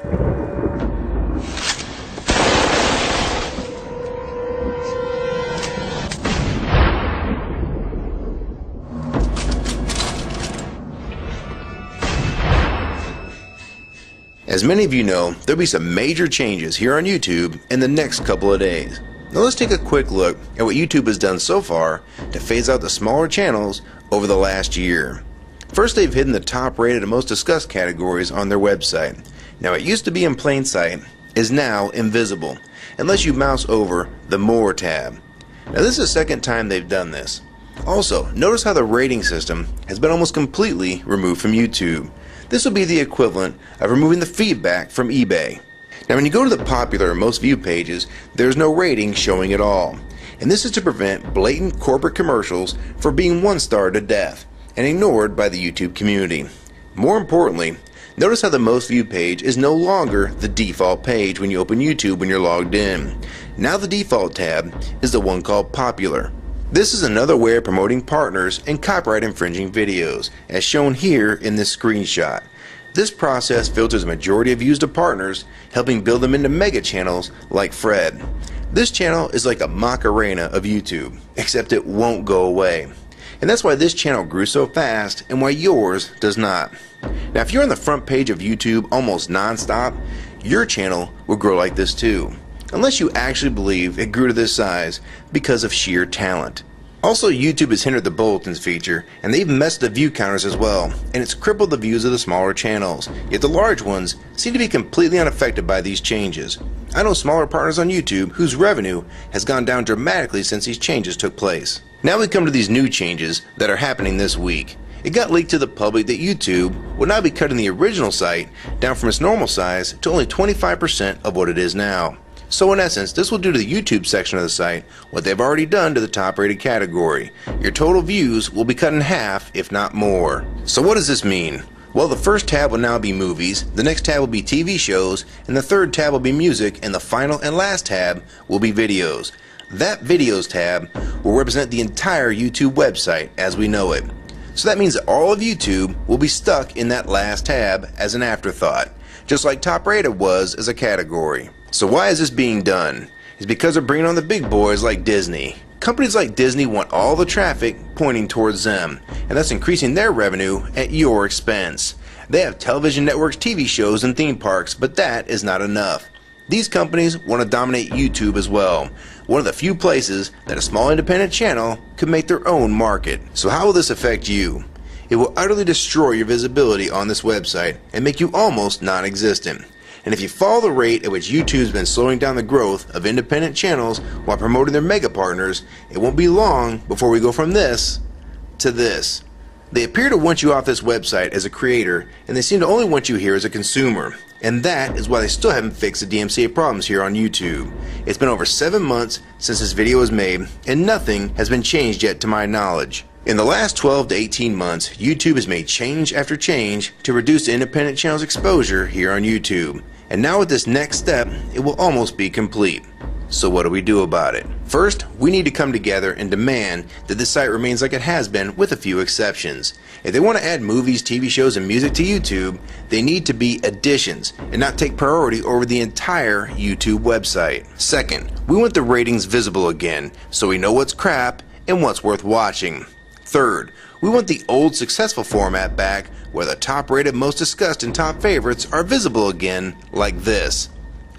As many of you know, there'll be some major changes here on YouTube in the next couple of days. Now let's take a quick look at what YouTube has done so far to phase out the smaller channels over the last year. First, they've hidden the top rated and most discussed categories on their website. Now it used to be in plain sight, is now invisible, unless you mouse over the More tab. Now this is the second time they've done this. Also, notice how the rating system has been almost completely removed from YouTube. This will be the equivalent of removing the feedback from eBay. Now when you go to the popular or most viewed pages, there's no rating showing at all. And this is to prevent blatant corporate commercials for being one-starred to death and ignored by the YouTube community. More importantly, notice how the most viewed page is no longer the default page when you open YouTube when you're logged in. Now the default tab is the one called Popular. This is another way of promoting partners and copyright infringing videos, as shown here in this screenshot. This process filters a majority of views to partners, helping build them into mega channels like Fred. This channel is like a Macarena of YouTube, except it won't go away. And that's why this channel grew so fast and why yours does not. Now if you're on the front page of YouTube almost non-stop, your channel will grow like this too. Unless you actually believe it grew to this size because of sheer talent. Also, YouTube has hindered the bulletins feature, and they've messed the view counters as well, and it's crippled the views of the smaller channels, yet the large ones seem to be completely unaffected by these changes. I know smaller partners on YouTube whose revenue has gone down dramatically since these changes took place. Now we come to these new changes that are happening this week. It got leaked to the public that YouTube will now be cutting the original site down from its normal size to only 25% of what it is now. So in essence, this will do to the YouTube section of the site what they've already done to the top rated category. Your total views will be cut in half, if not more. So what does this mean? Well, the first tab will now be movies, the next tab will be TV shows, and the third tab will be music, and the final and last tab will be videos. That videos tab will represent the entire YouTube website as we know it. So that means that all of YouTube will be stuck in that last tab as an afterthought, just like top rated was as a category. So why is this being done? It's because they're bringing on the big boys like Disney. Companies like Disney want all the traffic pointing towards them, and that's increasing their revenue at your expense. They have television networks, TV shows, and theme parks, but that is not enough. These companies want to dominate YouTube as well, one of the few places that a small independent channel could make their own market. So how will this affect you? It will utterly destroy your visibility on this website and make you almost non-existent. And if you follow the rate at which YouTube's been slowing down the growth of independent channels while promoting their mega partners, it won't be long before we go from this to this. They appear to want you off this website as a creator, and they seem to only want you here as a consumer. And that is why they still haven't fixed the DMCA problems here on YouTube. It's been over 7 months since this video was made, and nothing has been changed yet to my knowledge. In the last 12 to 18 months, YouTube has made change after change to reduce the independent channel's exposure here on YouTube. And now with this next step, it will almost be complete. So what do we do about it? First, we need to come together and demand that this site remains like it has been with a few exceptions. If they want to add movies, TV shows, and music to YouTube, they need to be additions and not take priority over the entire YouTube website. Second, we want the ratings visible again so we know what's crap and what's worth watching. Third, we want the old successful format back where the top rated, most discussed, and top favorites are visible again like this.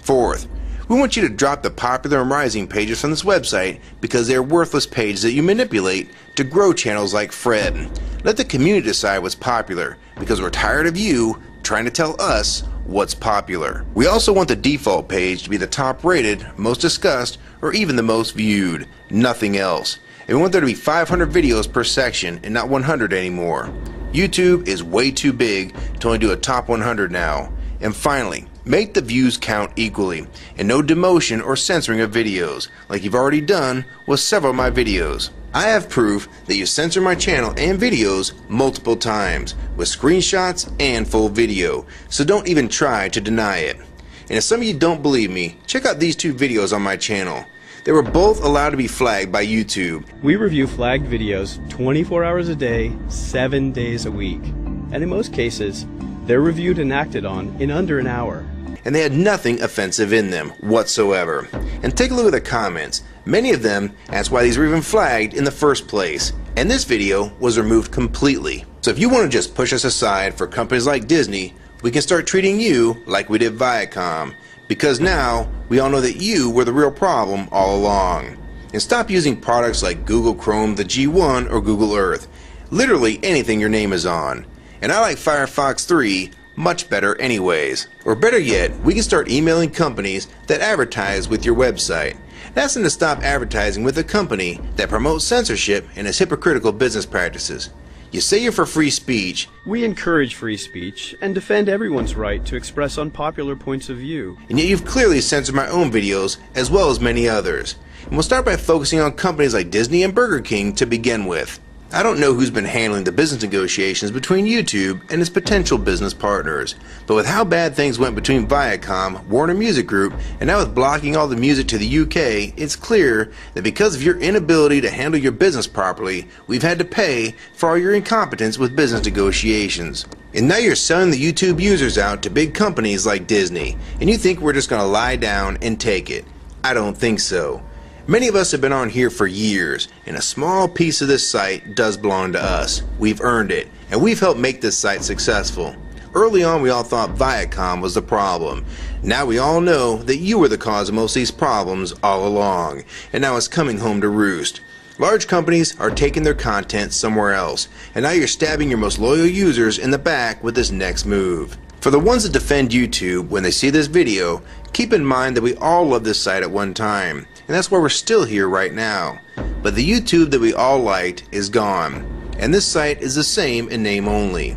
Fourth, we want you to drop the popular and rising pages from this website because they are worthless pages that you manipulate to grow channels like Fred. Let the community decide what's popular because we're tired of you trying to tell us what's popular. We also want the default page to be the top rated, most discussed, or even the most viewed. Nothing else. And we want there to be 500 videos per section and not 100 anymore. YouTube is way too big to only do a top 100 now. And finally, make the views count equally and no demotion or censoring of videos like you've already done with several of my videos. I have proof that you censor my channel and videos multiple times with screenshots and full video, so don't even try to deny it. And if some of you don't believe me, check out these two videos on my channel. They were both allowed to be flagged by YouTube. We review flagged videos 24 hours a day, 7 days a week. And in most cases, they're reviewed and acted on in under an hour. and they had nothing offensive in them whatsoever. And take a look at the comments. Many of them asked why these were even flagged in the first place, and this video was removed completely. So if you want to just push us aside for companies like Disney, we can start treating you like we did Viacom, because now we all know that you were the real problem all along. And stop using products like Google Chrome, the G1, or Google Earth. Literally anything your name is on. And I like Firefox 3 much better anyways. Or better yet, we can start emailing companies that advertise with your website. That's them to stop advertising with a company that promotes censorship and has hypocritical business practices. You say you're for free speech. We encourage free speech and defend everyone's right to express unpopular points of view. And yet you've clearly censored my own videos as well as many others. And we'll start by focusing on companies like Disney and Burger King to begin with. I don't know who's been handling the business negotiations between YouTube and its potential business partners, but with how bad things went between Viacom, Warner Music Group, and now with blocking all the music to the UK, it's clear that because of your inability to handle your business properly, we've had to pay for all your incompetence with business negotiations. And now you're selling the YouTube users out to big companies like Disney, and you think we're just going to lie down and take it. I don't think so. Many of us have been on here for years, and a small piece of this site does belong to us. We've earned it, and we've helped make this site successful. Early on, we all thought Viacom was the problem. Now we all know that you were the cause of most of these problems all along, and now it's coming home to roost. Large companies are taking their content somewhere else, and now you're stabbing your most loyal users in the back with this next move. For the ones that defend YouTube when they see this video, keep in mind that we all loved this site at one time, and that's why we're still here right now. But the YouTube that we all liked is gone, and this site is the same in name only.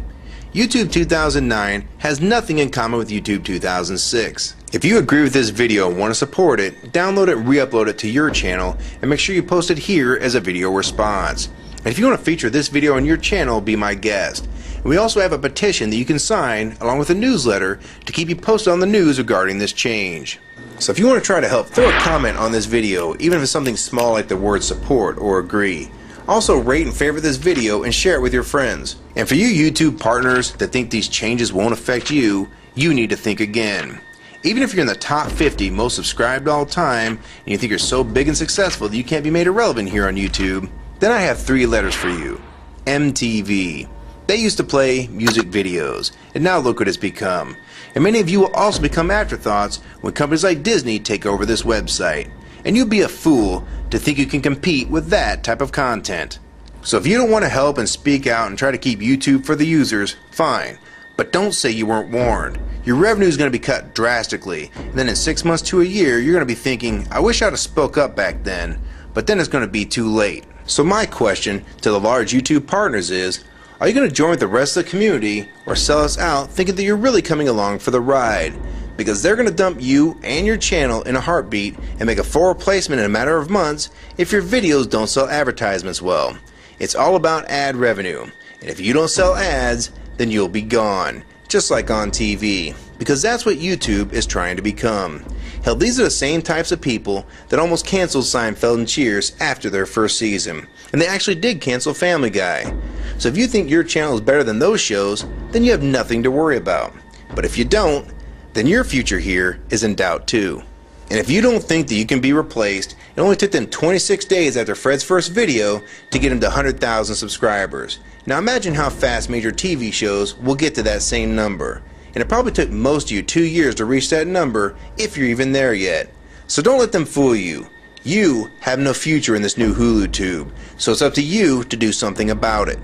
YouTube 2009 has nothing in common with YouTube 2006. If you agree with this video and want to support it, download it and re-upload it to your channel, and make sure you post it here as a video response. And if you want to feature this video on your channel, be my guest. And we also have a petition that you can sign along with a newsletter to keep you posted on the news regarding this change. So if you want to try to help, throw a comment on this video, even if it's something small like the word support or agree. Also rate and favorite this video and share it with your friends. And for you YouTube partners that think these changes won't affect you, you need to think again. Even if you're in the top 50 most subscribed all time and you think you're so big and successful that you can't be made irrelevant here on YouTube, then I have 3 letters for you. MTV. They used to play music videos, and now look what it's become. And many of you will also become afterthoughts when companies like Disney take over this website. And you'd be a fool to think you can compete with that type of content. So if you don't want to help and speak out and try to keep YouTube for the users, fine. But don't say you weren't warned. Your revenue is going to be cut drastically, and then in 6 months to a year, you're going to be thinking, I wish I'd have spoke up back then, but then it's going to be too late. So my question to the large YouTube partners is, are you going to join with the rest of the community or sell us out thinking that you're really coming along for the ride? Because they're going to dump you and your channel in a heartbeat and make a full replacement in a matter of months if your videos don't sell advertisements well. It's all about ad revenue, and if you don't sell ads, then you'll be gone, just like on TV, because that's what YouTube is trying to become. Hell, these are the same types of people that almost canceled Seinfeld and Cheers after their first season, and they actually did cancel Family Guy. So if you think your channel is better than those shows, then you have nothing to worry about. But if you don't, then your future here is in doubt too. And if you don't think that you can be replaced, it only took them 26 days after Fred's first video to get him to 100,000 subscribers. Now imagine how fast major TV shows will get to that same number. And it probably took most of you 2 years to reach that number, if you're even there yet. So don't let them fool you. You have no future in this new HuluTube, so it's up to you to do something about it.